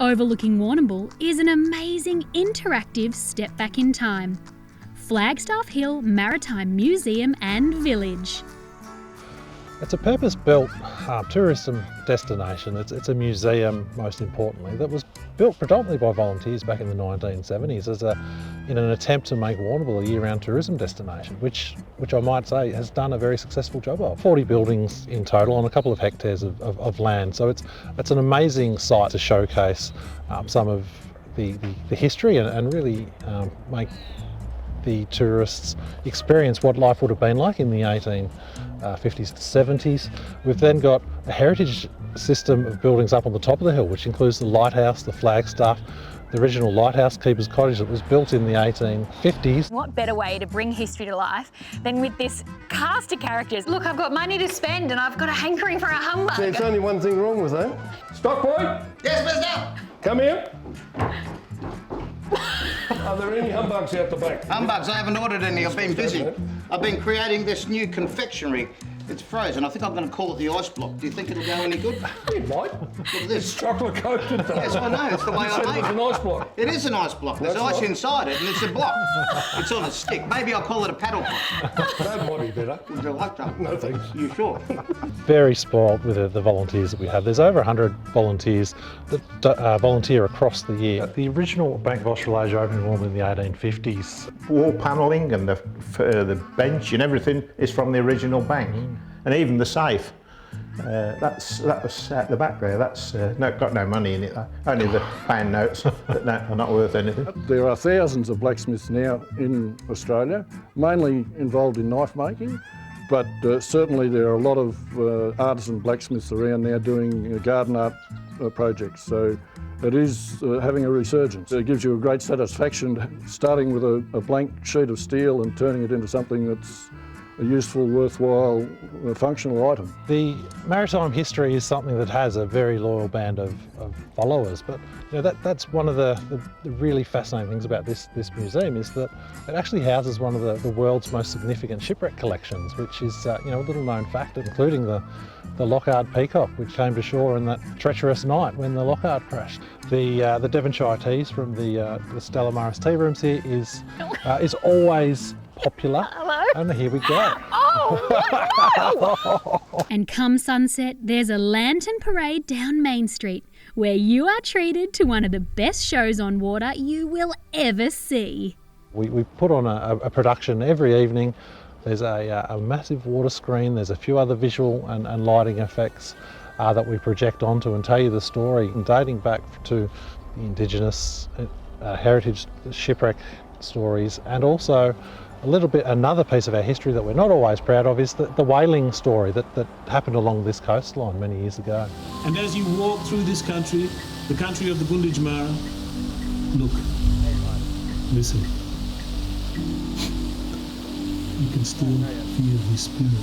overlooking Warrnambool is an amazing interactive step back in time. Flagstaff Hill Maritime Museum and Village. It's a purpose-built tourism destination. It's a museum, most importantly, that was built predominantly by volunteers back in the 1970s in an attempt to make Warrnambool a year-round tourism destination, which I might say has done a very successful job of. 40 buildings in total on a couple of hectares of land. So it's an amazing site to showcase some of the history and really make the tourists experience what life would have been like in the 1850s to 70s. We've then got a heritage system of buildings up on the top of the hill, which includes the lighthouse, the Flagstaff, the original lighthouse keeper's cottage that was built in the 1850s. What better way to bring history to life than with this cast of characters? Look, I've got money to spend and I've got a hankering for a humbug. There's only one thing wrong with that. Stockboy? Yes, mister? Come here. Are there any humbugs out the back? Humbugs, I haven't ordered any, I've been busy. I've been creating this new confectionery. It's frozen. I think I'm going to call it the ice block. Do you think it'll go any good? It might. Look at this. It's chocolate coated though. Yes, I know. It's the way I made It's it. an ice block. It is an ice block. There's That's ice right. inside it and it's a block. It's on a stick. Maybe I'll call it a paddle block. That might be better. Would you like that? No thanks. You sure? Very spoiled with the volunteers that we have. There's over 100 volunteers that volunteer across the year. The original Bank of Australasia opened in Warrnambool in the 1850s. Wall panelling and the bench and everything is from the original bank. And even the safe, that was at the back there. That's got no money in it. Only the pound notes that are not worth anything. There are thousands of blacksmiths now in Australia, mainly involved in knife making, but certainly there are a lot of artisan blacksmiths around now doing garden art projects. So it is having a resurgence. It gives you a great satisfaction starting with a blank sheet of steel and turning it into something that's a useful, worthwhile, functional item. The maritime history is something that has a very loyal band of followers, but that's one of the really fascinating things about this museum is that it actually houses one of the world's most significant shipwreck collections, which is a little known fact, including the Lockhart Peacock, which came to shore in that treacherous night when the Lockhart crashed. The Devonshire teas from the Stella Maris tea rooms here is always popular. Hello? And here we go. Oh, And come sunset, there's a lantern parade down Main Street where you are treated to one of the best shows on water you will ever see. We put on a production every evening. There's a massive water screen, there's a few other visual and lighting effects that we project onto and tell you the story, dating back to the Indigenous heritage shipwreck stories, and also another piece of our history that we're not always proud of is the whaling story that happened along this coastline many years ago. And as you walk through this country, the country of the Gunditjmara, look, listen. You can still feel his spirit.